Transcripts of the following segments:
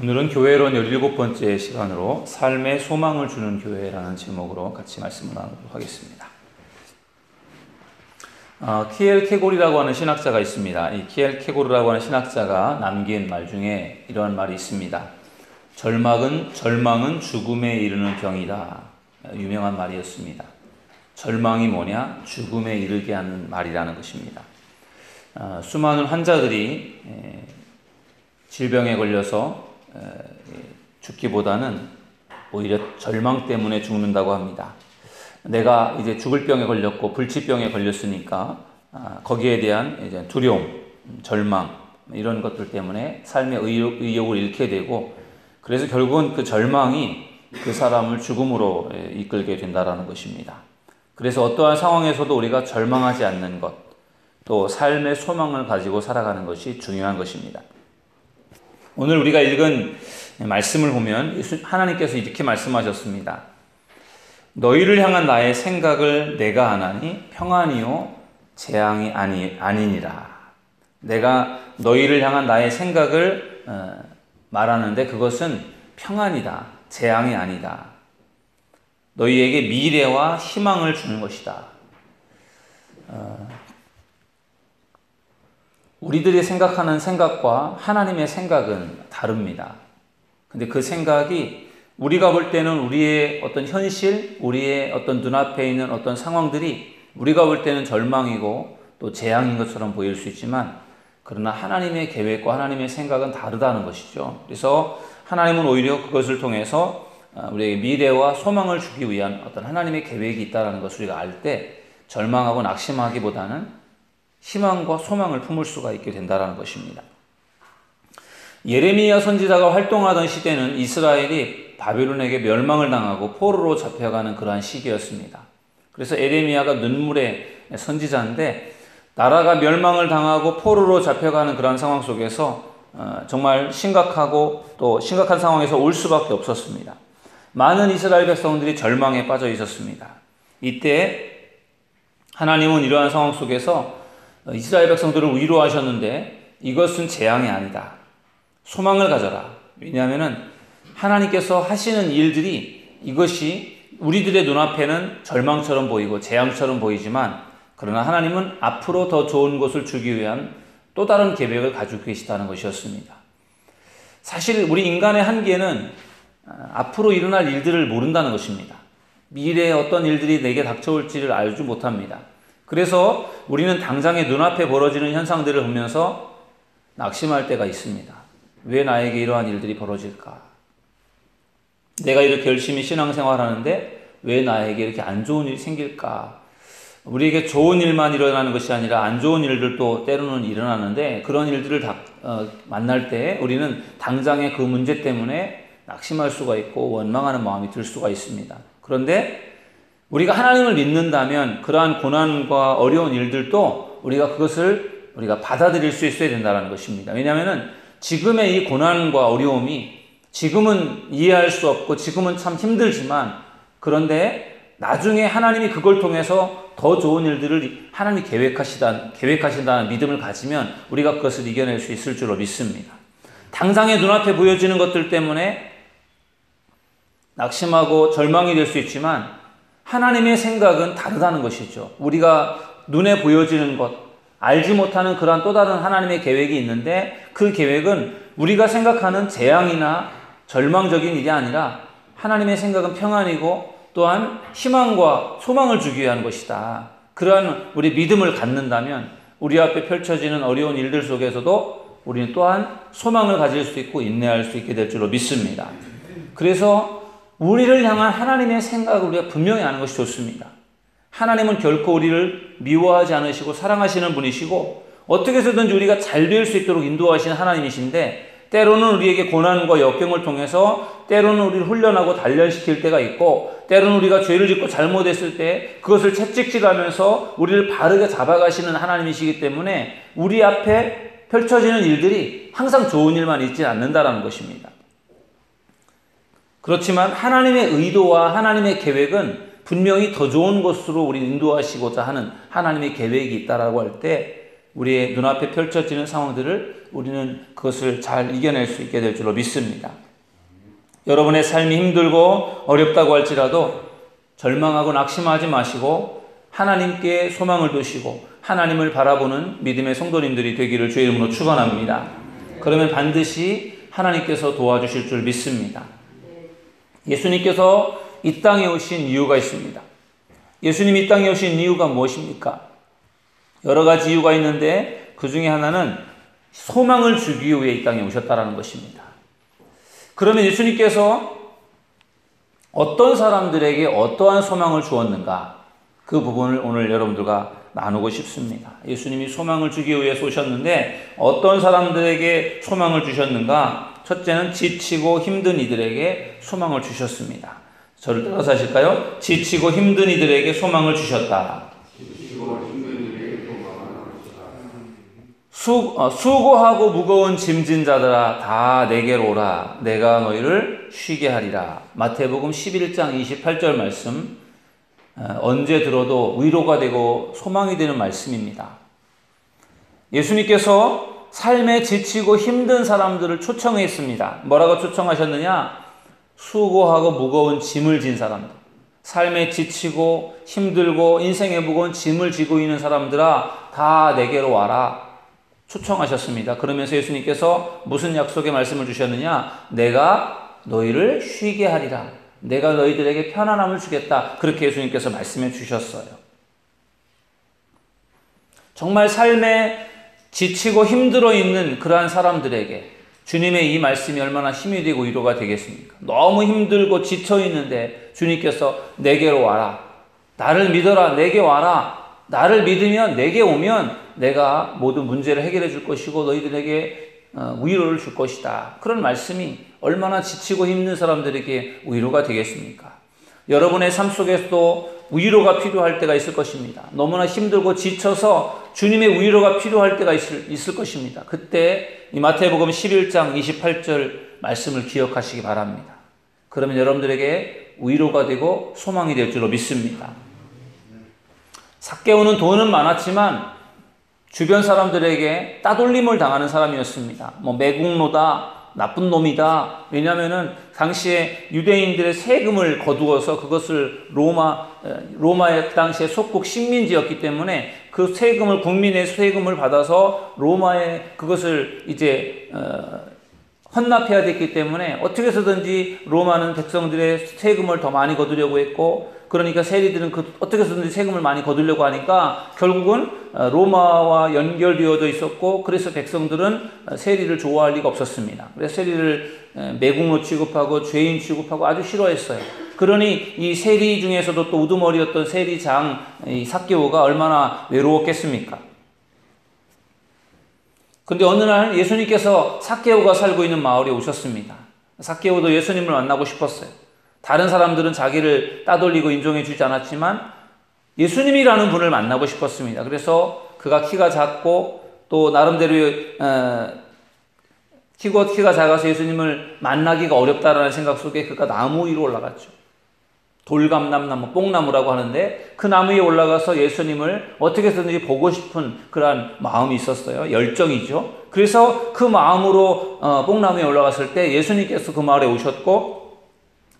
오늘은 교회론 17번째 시간으로 삶의 소망을 주는 교회라는 제목으로 같이 말씀을 나누도록 하겠습니다. 키엘 케고리라고 하는 신학자가 있습니다. 이 키엘 케고리라고 하는 신학자가 남긴 말 중에 이러한 말이 있습니다. 절망은 죽음에 이르는 병이다. 유명한 말이었습니다. 절망이 뭐냐? 죽음에 이르게 하는 말이라는 것입니다. 수많은 환자들이 질병에 걸려서 죽기보다는 오히려 절망 때문에 죽는다고 합니다. 내가 이제 죽을 병에 걸렸고 불치병에 걸렸으니까 거기에 대한 이제 두려움, 절망 이런 것들 때문에 삶의 의욕을 잃게 되고, 그래서 결국은 그 절망이 그 사람을 죽음으로 이끌게 된다라는 것입니다. 그래서 어떠한 상황에서도 우리가 절망하지 않는 것, 또 삶의 소망을 가지고 살아가는 것이 중요한 것입니다. 오늘 우리가 읽은 말씀을 보면 하나님께서 이렇게 말씀하셨습니다. 너희를 향한 나의 생각을 내가 아나니 평안이요 재앙이 아니니라. 내가 너희를 향한 나의 생각을 말하는데 그것은 평안이다, 재앙이 아니다. 너희에게 미래와 희망을 주는 것이다. 우리들이 생각하는 생각과 하나님의 생각은 다릅니다. 근데 그 생각이 우리가 볼 때는 우리의 어떤 현실, 우리의 어떤 눈앞에 있는 어떤 상황들이 우리가 볼 때는 절망이고 또 재앙인 것처럼 보일 수 있지만, 그러나 하나님의 계획과 하나님의 생각은 다르다는 것이죠. 그래서 하나님은 오히려 그것을 통해서 우리에게 미래와 소망을 주기 위한 어떤 하나님의 계획이 있다는 것을 우리가 알 때 절망하고 낙심하기보다는 희망과 소망을 품을 수가 있게 된다는 것입니다. 예레미야 선지자가 활동하던 시대는 이스라엘이 바벨론에게 멸망을 당하고 포로로 잡혀가는 그러한 시기였습니다. 그래서 예레미야가 눈물의 선지자인데 나라가 멸망을 당하고 포로로 잡혀가는 그러한 상황 속에서 정말 심각하고 또 심각한 상황에서 올 수밖에 없었습니다. 많은 이스라엘 백성들이 절망에 빠져 있었습니다. 이때 하나님은 이러한 상황 속에서 이스라엘 백성들을 위로하셨는데 이것은 재앙이 아니다. 소망을 가져라. 왜냐하면 하나님께서 하시는 일들이 이것이 우리들의 눈앞에는 절망처럼 보이고 재앙처럼 보이지만, 그러나 하나님은 앞으로 더 좋은 것을 주기 위한 또 다른 계획을 가지고 계시다는 것이었습니다. 사실 우리 인간의 한계는 앞으로 일어날 일들을 모른다는 것입니다. 미래에 어떤 일들이 내게 닥쳐올지를 알지 못합니다. 그래서 우리는 당장의 눈앞에 벌어지는 현상들을 보면서 낙심할 때가 있습니다. 왜 나에게 이러한 일들이 벌어질까? 내가 이렇게 열심히 신앙생활하는데 왜 나에게 이렇게 안 좋은 일이 생길까? 우리에게 좋은 일만 일어나는 것이 아니라 안 좋은 일들도 때로는 일어나는데, 그런 일들을 만날 때 우리는 당장의 그 문제 때문에 낙심할 수가 있고 원망하는 마음이 들 수가 있습니다. 그런데 우리가 하나님을 믿는다면 그러한 고난과 어려운 일들도 우리가 받아들일 수 있어야 된다는 것입니다. 왜냐하면 지금의 이 고난과 어려움이 지금은 이해할 수 없고 지금은 참 힘들지만, 그런데 나중에 하나님이 그걸 통해서 더 좋은 일들을 하나님이 계획하신다는 믿음을 가지면 우리가 그것을 이겨낼 수 있을 줄로 믿습니다. 당장의 눈앞에 보여지는 것들 때문에 낙심하고 절망이 될 수 있지만 하나님의 생각은 다르다는 것이죠. 우리가 눈에 보여지는 것, 알지 못하는 그러한 또 다른 하나님의 계획이 있는데, 그 계획은 우리가 생각하는 재앙이나 절망적인 일이 아니라 하나님의 생각은 평안이고 또한 희망과 소망을 주기 위한 것이다. 그러한 우리 믿음을 갖는다면 우리 앞에 펼쳐지는 어려운 일들 속에서도 우리는 또한 소망을 가질 수 있고 인내할 수 있게 될 줄로 믿습니다. 그래서 우리를 향한 하나님의 생각을 우리가 분명히 아는 것이 좋습니다. 하나님은 결코 우리를 미워하지 않으시고 사랑하시는 분이시고 어떻게 해서든지 우리가 잘 될 수 있도록 인도하시는 하나님이신데, 때로는 우리에게 고난과 역경을 통해서 때로는 우리를 훈련하고 단련시킬 때가 있고, 때로는 우리가 죄를 짓고 잘못했을 때 그것을 채찍질하면서 우리를 바르게 잡아가시는 하나님이시기 때문에 우리 앞에 펼쳐지는 일들이 항상 좋은 일만 있지 않는다라는 것입니다. 그렇지만 하나님의 의도와 하나님의 계획은 분명히 더 좋은 것으로 우리 인도하시고자 하는 하나님의 계획이 있다라고 할 때 우리의 눈앞에 펼쳐지는 상황들을 우리는 그것을 잘 이겨낼 수 있게 될 줄로 믿습니다. 여러분의 삶이 힘들고 어렵다고 할지라도 절망하고 낙심하지 마시고 하나님께 소망을 두시고 하나님을 바라보는 믿음의 성도님들이 되기를 주의 이름으로 축원합니다. 그러면 반드시 하나님께서 도와주실 줄 믿습니다. 예수님께서 이 땅에 오신 이유가 있습니다. 예수님이 이 땅에 오신 이유가 무엇입니까? 여러 가지 이유가 있는데 그 중에 하나는 소망을 주기 위해 이 땅에 오셨다는 것입니다. 그러면 예수님께서 어떤 사람들에게 어떠한 소망을 주었는가? 그 부분을 오늘 여러분들과 나누고 싶습니다. 예수님이 소망을 주기 위해서 오셨는데 어떤 사람들에게 소망을 주셨는가? 첫째는 지치고 힘든 이들에게 소망을 주셨습니다. 저를 따라서 하실까요? 지치고 힘든 이들에게 소망을 주셨다. 수고하고 무거운 짐진 자들아 다 내게로 오라. 내가 너희를 쉬게 하리라. 마태복음 11장 28절 말씀, 언제 들어도 위로가 되고 소망이 되는 말씀입니다. 예수님께서 삶에 지치고 힘든 사람들을 초청했습니다. 뭐라고 초청하셨느냐? 수고하고 무거운 짐을 진 사람들, 삶에 지치고 힘들고 인생에 무거운 짐을 지고 있는 사람들아 다 내게로 와라 초청하셨습니다. 그러면서 예수님께서 무슨 약속의 말씀을 주셨느냐? 내가 너희를 쉬게 하리라. 내가 너희들에게 편안함을 주겠다. 그렇게 예수님께서 말씀해 주셨어요. 정말 삶에 지치고 힘들어 있는 그러한 사람들에게 주님의 이 말씀이 얼마나 힘이 되고 위로가 되겠습니까? 너무 힘들고 지쳐 있는데 주님께서 내게로 와라. 나를 믿어라. 내게 와라. 나를 믿으면 내게 오면 내가 모든 문제를 해결해 줄 것이고 너희들에게 위로를 줄 것이다. 그런 말씀이 얼마나 지치고 힘든 사람들에게 위로가 되겠습니까? 여러분의 삶 속에서도 위로가 필요할 때가 있을 것입니다. 너무나 힘들고 지쳐서 주님의 위로가 필요할 때가 있을 것입니다. 그때 이 마태복음 11장 28절 말씀을 기억하시기 바랍니다. 그러면 여러분들에게 위로가 되고 소망이 될 줄로 믿습니다. 삭개오는 돈은 많았지만 주변 사람들에게 따돌림을 당하는 사람이었습니다. 매국노다, 나쁜 놈이다. 왜냐하면은 당시에 유대인들의 세금을 거두어서 그것을 로마의 당시에 속국 식민지였기 때문에 그 세금을, 국민의 세금을 받아서 로마에 그것을 이제 헌납해야 됐기 때문에 어떻게 해서든지 로마는 백성들의 세금을 더 많이 거두려고 했고, 그러니까 세리들은 어떻게 해서든지 세금을 많이 거두려고 하니까 결국은 로마와 연결되어져 있었고, 그래서 백성들은 세리를 좋아할 리가 없었습니다. 그래서 세리를 매국노 취급하고 죄인 취급하고 아주 싫어했어요. 그러니 이 세리 중에서도 또 우두머리였던 세리장 이 삭개오가 얼마나 외로웠겠습니까? 근데 어느 날 예수님께서 삭개오가 살고 있는 마을에 오셨습니다. 삭개오도 예수님을 만나고 싶었어요. 다른 사람들은 자기를 따돌리고 인정해 주지 않았지만 예수님이라는 분을 만나고 싶었습니다. 그래서 그가 키가 작고 또 나름대로 키가 작아서 예수님을 만나기가 어렵다라는 생각 속에 그가 나무 위로 올라갔죠. 돌감람나무, 뽕나무라고 하는데 그 나무 위에 올라가서 예수님을 어떻게 해서든지 보고 싶은 그러한 마음이 있었어요. 열정이죠. 그래서 그 마음으로 뽕나무에 올라갔을 때 예수님께서 그 마을에 오셨고,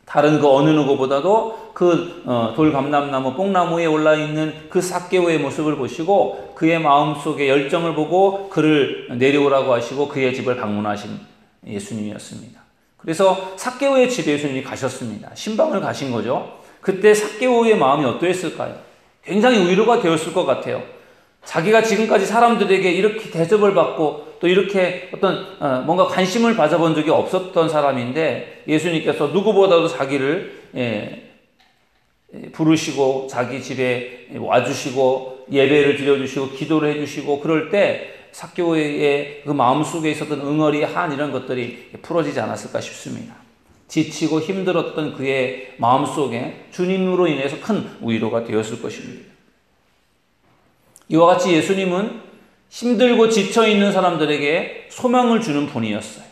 다른 그 어느 누구보다도 그 돌감람나무, 뽕나무에 올라있는 그 삭개오의 모습을 보시고 그의 마음속의 열정을 보고 그를 내려오라고 하시고 그의 집을 방문하신 예수님이었습니다. 그래서 삭개오의 집에 예수님이 가셨습니다. 신방을 가신 거죠. 그때 삭개오의 마음이 어떠했을까요? 굉장히 위로가 되었을 것 같아요. 자기가 지금까지 사람들에게 이렇게 대접을 받고 또 이렇게 어떤 뭔가 관심을 받아본 적이 없었던 사람인데 예수님께서 누구보다도 자기를 부르시고 자기 집에 와주시고 예배를 드려주시고 기도를 해주시고, 그럴 때 삭개오의 그 마음속에 있었던 응어리, 한 이런 것들이 풀어지지 않았을까 싶습니다. 지치고 힘들었던 그의 마음속에 주님으로 인해서 큰 위로가 되었을 것입니다. 이와 같이 예수님은 힘들고 지쳐있는 사람들에게 소망을 주는 분이었어요.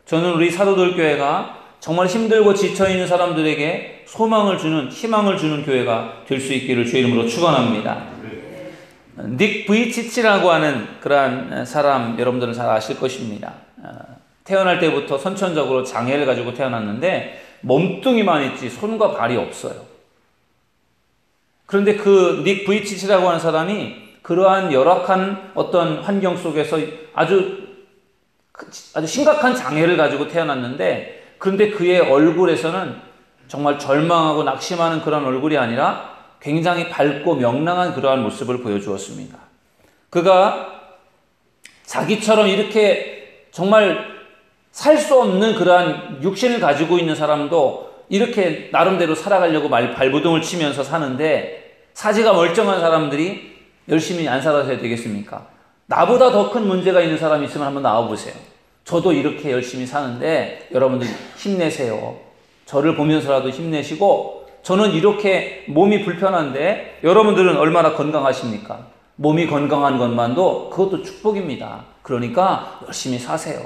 저는 우리 사도들교회가 정말 힘들고 지쳐있는 사람들에게 소망을 주는, 희망을 주는 교회가 될 수 있기를 주의 이름으로 축원합니다. 닉 부이치치라고 하는 그러한 사람 여러분들은 잘 아실 것입니다. 태어날 때부터 선천적으로 장애를 가지고 태어났는데 몸뚱이만 있지 손과 발이 없어요. 그런데 그 닉 부이치치라고 하는 사람이 그러한 열악한 어떤 환경 속에서 아주 심각한 장애를 가지고 태어났는데, 그런데 그의 얼굴에서는 정말 절망하고 낙심하는 그런 얼굴이 아니라 굉장히 밝고 명랑한 그러한 모습을 보여주었습니다. 그가 자기처럼 이렇게 정말 살 수 없는 그러한 육신을 가지고 있는 사람도 이렇게 나름대로 살아가려고 발버둥을 치면서 사는데, 사지가 멀쩡한 사람들이 열심히 안 살아서 되겠습니까? 나보다 더 큰 문제가 있는 사람이 있으면 한번 나와보세요. 저도 이렇게 열심히 사는데 여러분들 힘내세요. 저를 보면서라도 힘내시고, 저는 이렇게 몸이 불편한데 여러분들은 얼마나 건강하십니까? 몸이 건강한 것만도 그것도 축복입니다. 그러니까 열심히 사세요.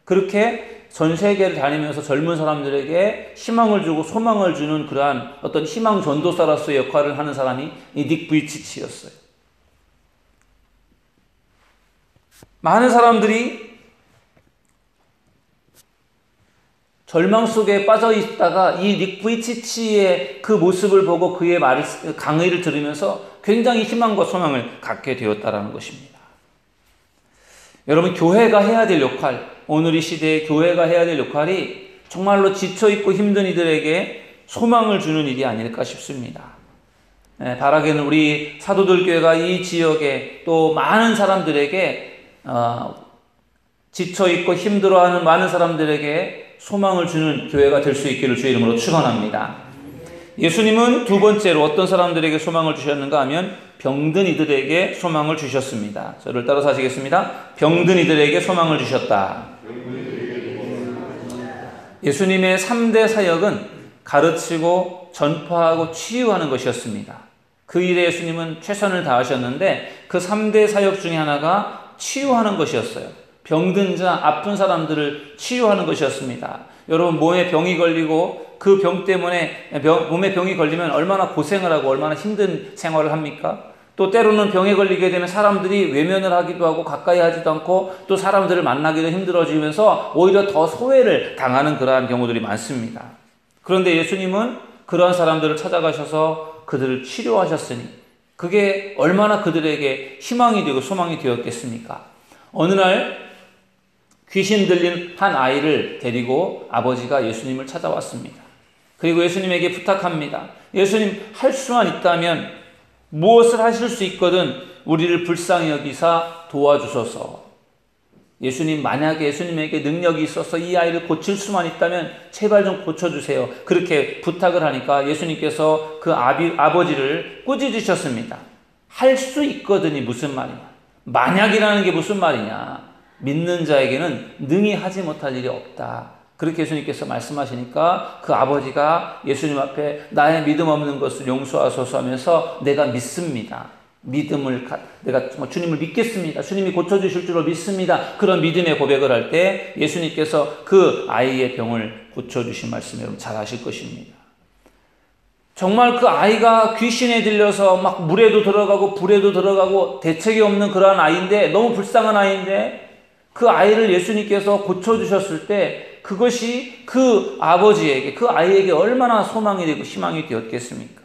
그렇게 전 세계를 다니면서 젊은 사람들에게 희망을 주고 소망을 주는 그러한 어떤 희망 전도사로서의 역할을 하는 사람이 이 닉 부이치치였어요. 많은 사람들이 절망 속에 빠져 있다가 이 닉 부이치치의 그 모습을 보고 그의 강의를 들으면서 굉장히 희망과 소망을 갖게 되었다라는 것입니다. 여러분, 교회가 해야 될 역할, 오늘 이 시대에 교회가 해야 될 역할이 정말로 지쳐있고 힘든 이들에게 소망을 주는 일이 아닐까 싶습니다. 바라기는 우리 사도들 교회가 이 지역에 또 많은 사람들에게 지쳐있고 힘들어하는 많은 사람들에게 소망을 주는 교회가 될 수 있기를 주의 이름으로 축원합니다. 예수님은 두 번째로 어떤 사람들에게 소망을 주셨는가 하면 병든 이들에게 소망을 주셨습니다. 저를 따라서 하시겠습니다. 병든 이들에게 소망을 주셨다. 예수님의 3대 사역은 가르치고 전파하고 치유하는 것이었습니다. 그 일에 예수님은 최선을 다하셨는데 그 3대 사역 중에 하나가 치유하는 것이었어요. 병든 자, 아픈 사람들을 치유하는 것이었습니다. 여러분, 몸에 병이 걸리고 그 병 때문에 몸에 병이 걸리면 얼마나 고생을 하고 얼마나 힘든 생활을 합니까? 또 때로는 병에 걸리게 되면 사람들이 외면을 하기도 하고 가까이 하지도 않고 또 사람들을 만나기도 힘들어지면서 오히려 더 소외를 당하는 그러한 경우들이 많습니다. 그런데 예수님은 그러한 사람들을 찾아가셔서 그들을 치료하셨으니 그게 얼마나 그들에게 희망이 되고 소망이 되었겠습니까? 어느 날 귀신 들린 한 아이를 데리고 아버지가 예수님을 찾아왔습니다. 그리고 예수님에게 부탁합니다. 예수님, 할 수만 있다면 무엇을 하실 수 있거든 우리를 불쌍히 여기사 도와주소서. 예수님, 만약에 예수님에게 능력이 있어서 이 아이를 고칠 수만 있다면 제발 좀 고쳐주세요. 그렇게 부탁을 하니까 예수님께서 그 아버지를 꾸짖으셨습니다. 할 수 있거든이 무슨 말이냐? 만약이라는 게 무슨 말이냐? 믿는 자에게는 능히 하지 못할 일이 없다. 그렇게 예수님께서 말씀하시니까 그 아버지가 예수님 앞에 나의 믿음 없는 것을 용서하소서 하면서 내가 믿습니다. 내가 정말 주님을 믿겠습니다. 주님이 고쳐주실 줄로 믿습니다. 그런 믿음의 고백을 할 때 예수님께서 그 아이의 병을 고쳐주신 말씀 여러분 잘 아실 것입니다. 정말 그 아이가 귀신에 들려서 막 물에도 들어가고 불에도 들어가고 대책이 없는 그러한 아이인데, 너무 불쌍한 아이인데 그 아이를 예수님께서 고쳐주셨을 때 그것이 그 아버지에게, 그 아이에게 얼마나 소망이 되고 희망이 되었겠습니까?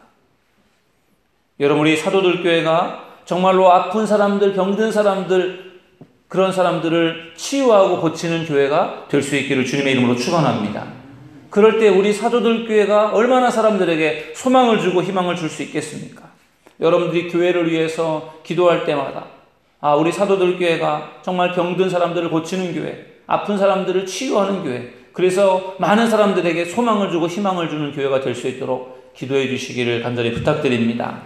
여러분, 우리 사도들 교회가 정말로 아픈 사람들, 병든 사람들, 그런 사람들을 치유하고 고치는 교회가 될 수 있기를 주님의 이름으로 축원합니다. 그럴 때 우리 사도들 교회가 얼마나 사람들에게 소망을 주고 희망을 줄 수 있겠습니까? 여러분들이 교회를 위해서 기도할 때마다 우리 사도들 교회가 정말 병든 사람들을 고치는 교회, 아픈 사람들을 치유하는 교회, 그래서 많은 사람들에게 소망을 주고 희망을 주는 교회가 될 수 있도록 기도해 주시기를 간절히 부탁드립니다.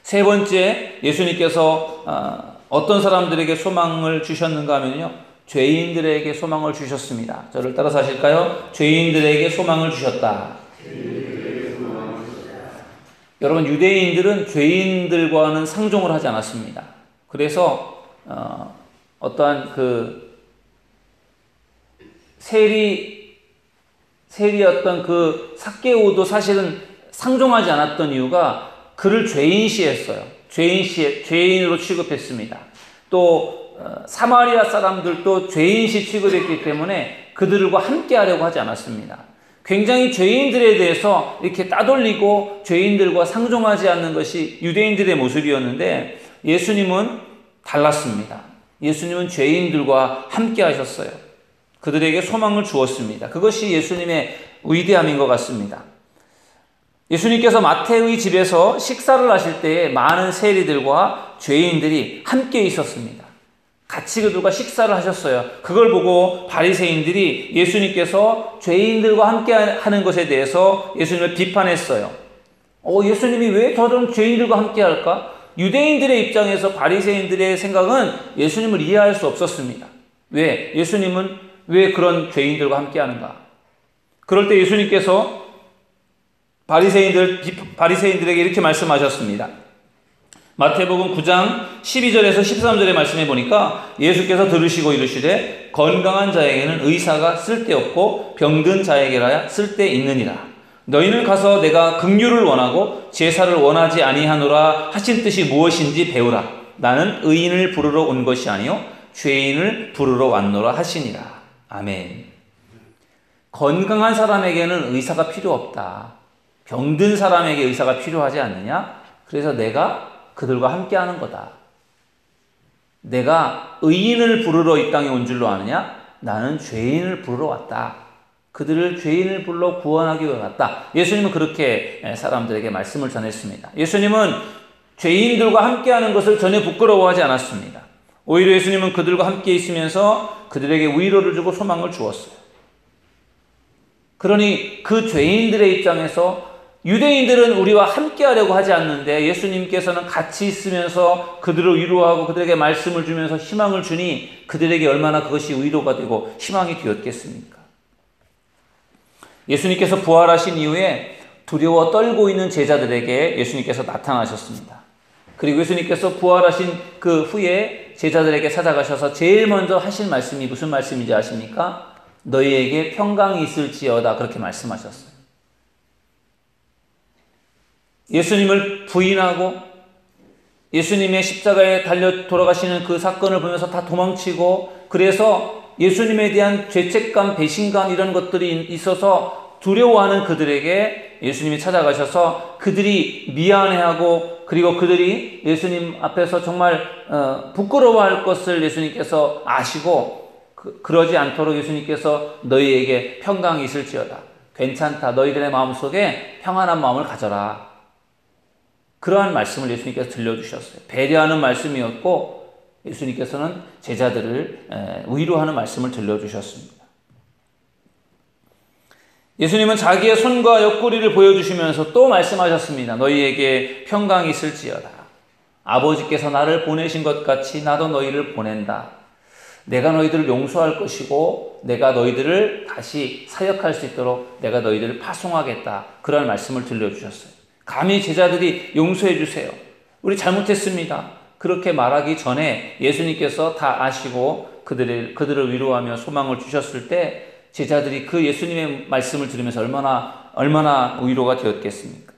세 번째, 예수님께서 어떤 사람들에게 소망을 주셨는가 하면요, 죄인들에게 소망을 주셨습니다. 저를 따라서 하실까요? 죄인들에게 소망을 주셨다. 여러분, 유대인들은 죄인들과는 상종을 하지 않았습니다. 그래서 어떠한 그 세리였던 그 삭개오도 사실은 상종하지 않았던 이유가 그를 죄인시했어요. 죄인으로 취급했습니다. 또 사마리아 사람들도 죄인시 취급했기 때문에 그들과 함께 하려고 하지 않았습니다. 굉장히 죄인들에 대해서 이렇게 따돌리고 죄인들과 상종하지 않는 것이 유대인들의 모습이었는데 예수님은 달랐습니다. 예수님은 죄인들과 함께 하셨어요. 그들에게 소망을 주었습니다. 그것이 예수님의 위대함인 것 같습니다. 예수님께서 마태의 집에서 식사를 하실 때에 많은 세리들과 죄인들이 함께 있었습니다. 같이 그들과 식사를 하셨어요. 그걸 보고 바리새인들이 예수님께서 죄인들과 함께 하는 것에 대해서 예수님을 비판했어요. 예수님이 왜 저런 죄인들과 함께 할까? 유대인들의 입장에서 바리새인들의 생각은 예수님을 이해할 수 없었습니다. 왜? 예수님은 왜 그런 죄인들과 함께 하는가? 그럴 때 예수님께서 바리새인들에게 이렇게 말씀하셨습니다. 마태복음 9장 12절에서 13절의 말씀해 보니까 예수께서 들으시고 이르시되 건강한 자에게는 의사가 쓸데없고 병든 자에게라야 쓸데있느니라. 너희는 가서 내가 긍휼을 원하고 제사를 원하지 아니하노라 하신 뜻이 무엇인지 배우라. 나는 의인을 부르러 온 것이 아니요 죄인을 부르러 왔노라 하시니라. 아멘. 건강한 사람에게는 의사가 필요 없다. 병든 사람에게 의사가 필요하지 않느냐? 그래서 내가 그들과 함께 하는 거다. 내가 의인을 부르러 이 땅에 온 줄로 아느냐? 나는 죄인을 부르러 왔다. 그들을 죄인을 불러 구원하기 위해 왔다. 예수님은 그렇게 사람들에게 말씀을 전했습니다. 예수님은 죄인들과 함께하는 것을 전혀 부끄러워하지 않았습니다. 오히려 예수님은 그들과 함께 있으면서 그들에게 위로를 주고 소망을 주었어요. 그러니 그 죄인들의 입장에서 유대인들은 우리와 함께 하려고 하지 않는데 예수님께서는 같이 있으면서 그들을 위로하고 그들에게 말씀을 주면서 희망을 주니 그들에게 얼마나 그것이 위로가 되고 희망이 되었겠습니까? 예수님께서 부활하신 이후에 두려워 떨고 있는 제자들에게 예수님께서 나타나셨습니다. 그리고 예수님께서 부활하신 그 후에 제자들에게 찾아가셔서 제일 먼저 하신 말씀이 무슨 말씀인지 아십니까? 너희에게 평강이 있을지어다, 그렇게 말씀하셨어요. 예수님을 부인하고 예수님의 십자가에 달려 돌아가시는 그 사건을 보면서 다 도망치고, 그래서 예수님에 대한 죄책감, 배신감 이런 것들이 있어서 두려워하는 그들에게 예수님이 찾아가셔서 그들이 미안해하고, 그리고 그들이 예수님 앞에서 정말 부끄러워할 것을 예수님께서 아시고 그러지 않도록 예수님께서 너희에게 평강이 있을지어다, 괜찮다, 너희들의 마음속에 평안한 마음을 가져라, 그러한 말씀을 예수님께서 들려주셨어요. 배려하는 말씀이었고 예수님께서는 제자들을 위로하는 말씀을 들려주셨습니다. 예수님은 자기의 손과 옆구리를 보여주시면서 또 말씀하셨습니다. 너희에게 평강이 있을지어다. 아버지께서 나를 보내신 것 같이 나도 너희를 보낸다. 내가 너희들을 용서할 것이고 내가 너희들을 다시 사역할 수 있도록 내가 너희들을 파송하겠다. 그런 말씀을 들려주셨어요. 감히 제자들이 용서해 주세요, 우리 잘못했습니다, 그렇게 말하기 전에 예수님께서 다 아시고 그들을 위로하며 소망을 주셨을 때 제자들이 그 예수님의 말씀을 들으면서 얼마나 위로가 되었겠습니까?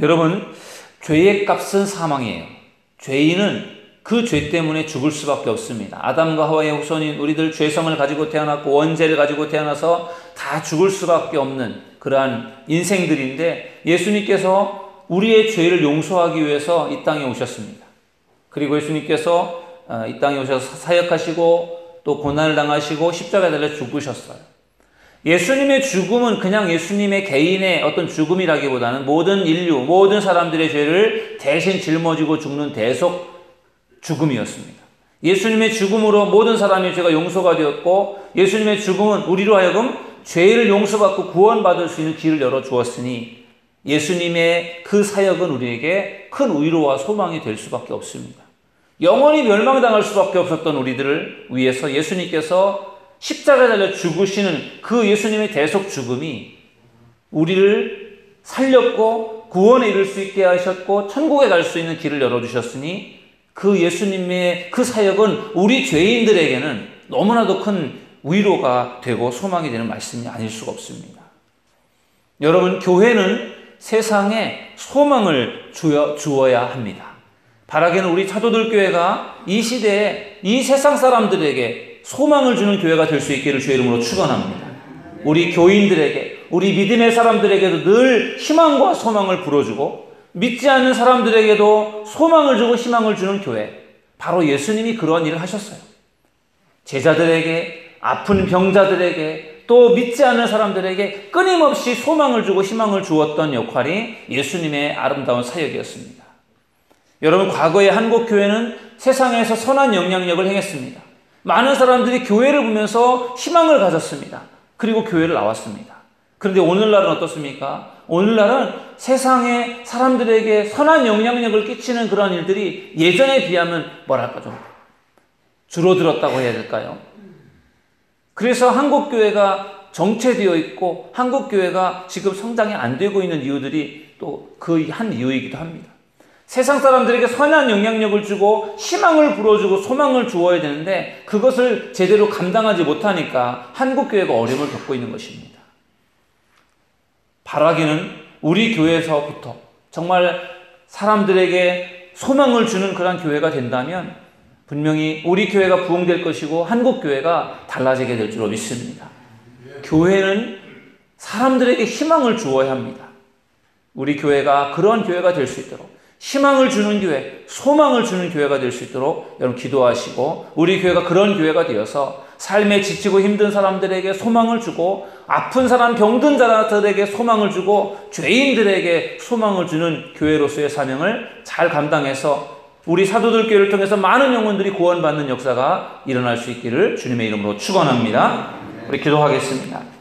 여러분, 죄의 값은 사망이에요. 죄인은 그 죄 때문에 죽을 수밖에 없습니다. 아담과 하와의 후손인 우리들 죄성을 가지고 태어났고 원죄를 가지고 태어나서 다 죽을 수밖에 없는 그러한 인생들인데 예수님께서 우리의 죄를 용서하기 위해서 이 땅에 오셨습니다. 그리고 예수님께서 이 땅에 오셔서 사역하시고 또 고난을 당하시고 십자가에 달려 죽으셨어요. 예수님의 죽음은 그냥 예수님의 개인의 어떤 죽음이라기보다는 모든 인류, 모든 사람들의 죄를 대신 짊어지고 죽는 대속 죽음이었습니다. 예수님의 죽음으로 모든 사람의 죄가 용서가 되었고 예수님의 죽음은 우리로 하여금 죄를 용서받고 구원받을 수 있는 길을 열어주었으니 예수님의 그 사역은 우리에게 큰 위로와 소망이 될 수밖에 없습니다. 영원히 멸망당할 수밖에 없었던 우리들을 위해서 예수님께서 십자가에 달려 죽으시는 그 예수님의 대속 죽음이 우리를 살렸고 구원에 이를 수 있게 하셨고 천국에 갈 수 있는 길을 열어주셨으니 그 예수님의 그 사역은 우리 죄인들에게는 너무나도 큰 위로가 되고 소망이 되는 말씀이 아닐 수가 없습니다. 여러분, 교회는 세상에 소망을 주어야 합니다. 바라기는 우리 차도들 교회가 이 시대에 이 세상 사람들에게 소망을 주는 교회가 될 수 있기를 주의 이름으로 축원합니다. 우리 교인들에게, 우리 믿음의 사람들에게도 늘 희망과 소망을 불어주고 믿지 않는 사람들에게도 소망을 주고 희망을 주는 교회, 바로 예수님이 그런 일을 하셨어요. 제자들에게, 아픈 병자들에게, 또 믿지 않는 사람들에게 끊임없이 소망을 주고 희망을 주었던 역할이 예수님의 아름다운 사역이었습니다. 여러분, 과거의 한국 교회는 세상에서 선한 영향력을 행했습니다. 많은 사람들이 교회를 보면서 희망을 가졌습니다. 그리고 교회를 나왔습니다. 그런데 오늘날은 어떻습니까? 오늘날은 세상에 사람들에게 선한 영향력을 끼치는 그런 일들이 예전에 비하면 뭐랄까 좀 줄어들었다고 해야 될까요? 그래서 한국 교회가 정체되어 있고 한국 교회가 지금 성장이 안 되고 있는 이유들이 또 그 한 이유이기도 합니다. 세상 사람들에게 선한 영향력을 주고 희망을 불어주고 소망을 주어야 되는데 그것을 제대로 감당하지 못하니까 한국 교회가 어려움을 겪고 있는 것입니다. 바라기는 우리 교회에서부터 정말 사람들에게 소망을 주는 그런 교회가 된다면 분명히 우리 교회가 부흥될 것이고 한국 교회가 달라지게 될 줄로 믿습니다. 교회는 사람들에게 희망을 주어야 합니다. 우리 교회가 그런 교회가 될 수 있도록 희망을 주는 교회, 소망을 주는 교회가 될 수 있도록 여러분 기도하시고 우리 교회가 그런 교회가 되어서 삶에 지치고 힘든 사람들에게 소망을 주고 아픈 사람, 병든 자들에게 소망을 주고 죄인들에게 소망을 주는 교회로서의 사명을 잘 감당해서 우리 사도들 교회를 통해서 많은 영혼들이 구원받는 역사가 일어날 수 있기를 주님의 이름으로 축원합니다. 우리 기도하겠습니다.